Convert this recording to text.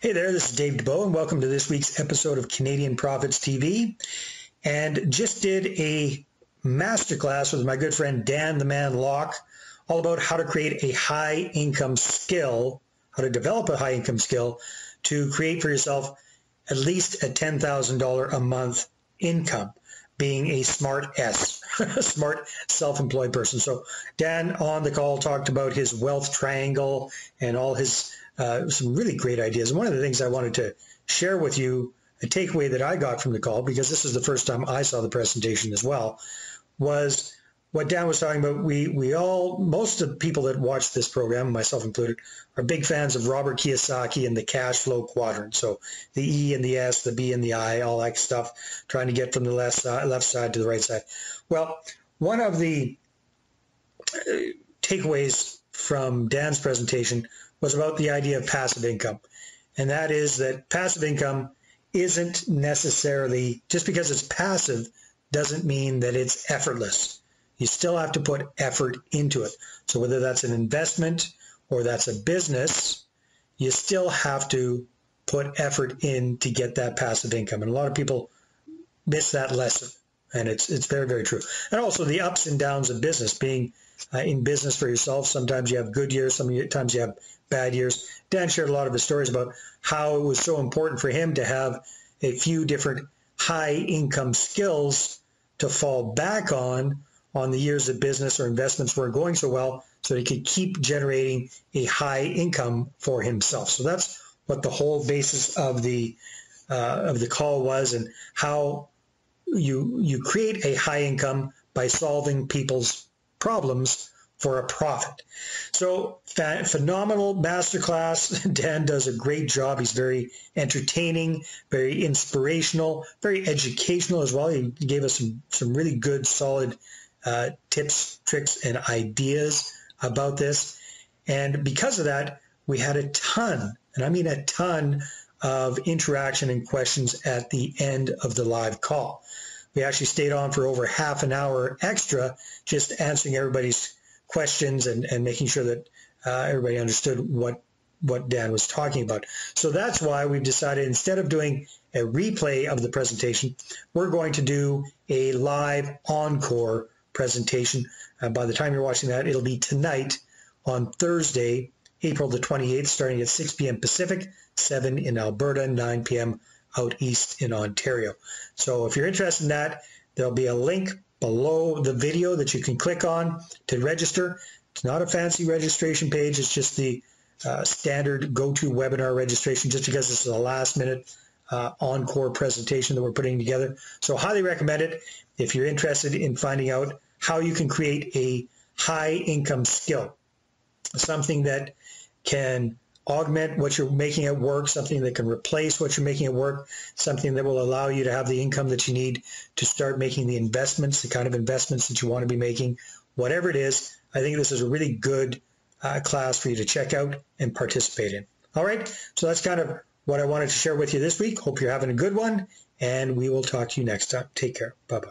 Hey there, this is Dave DeBow, and welcome to this week's episode of Canadian Profits TV. And just did a masterclass with my good friend Dan the Man Locke, all about how to create a high income skill, how to develop a high income skill to create for yourself at least a $10,000 a month income, being a smart S, a smart self-employed person. So Dan on the call talked about his wealth triangle and all his some really great ideas. And one of the things I wanted to share with you, a takeaway that I got from the call, because this is the first time I saw the presentation as well, was what Dan was talking about. We all, most of the people that watch this program, myself included, are big fans of Robert Kiyosaki and the cash flow quadrant. So the E and the S, the B and the I, all that stuff, trying to get from the left side to the right side. Well, one of the takeaways from Dan's presentation was about the idea of passive income. And that is that passive income isn't necessarily, just because it's passive doesn't mean that it's effortless. You still have to put effort into it. So whether that's an investment or that's a business, you still have to put effort in to get that passive income. And a lot of people miss that lesson. And it's very, very true. And also the ups and downs of business, being in business for yourself. Sometimes you have good years, sometimes you have bad years. Dan shared a lot of his stories about how it was so important for him to have a few different high income skills to fall back on the years that business or investments weren't going so well, so he could keep generating a high income for himself. So that's what the whole basis of the call was, and how you create a high income by solving people's problems for a profit. So phenomenal masterclass. Dan does a great job. He's very entertaining, very inspirational, very educational as well. He gave us some really good, solid tips, tricks, and ideas about this. And because of that, we had a ton, and I mean a ton, of interaction and questions at the end of the live call. We actually stayed on for over half an hour extra, just answering everybody's questions and making sure that everybody understood what Dan was talking about. So that's why we've decided, instead of doing a replay of the presentation, we're going to do a live encore presentation. By the time you're watching that, it'll be tonight on Thursday, April the 28th, starting at 6 p.m. Pacific, 7 in Alberta, 9 p.m. out east in Ontario. So if you're interested in that, there'll be a link below the video that you can click on to register. It's not a fancy registration page. It's just the standard go-to webinar registration, just because this is a last-minute encore presentation that we're putting together. So highly recommend it if you're interested in finding out how you can create a high-income skill, something that can augment what you're making at work, something that can replace what you're making at work, something that will allow you to have the income that you need to start making the investments, the kind of investments that you want to be making, whatever it is. I think this is a really good class for you to check out and participate in. All right, so that's kind of what I wanted to share with you this week. Hope you're having a good one, and we will talk to you next time. Take care. Bye-bye.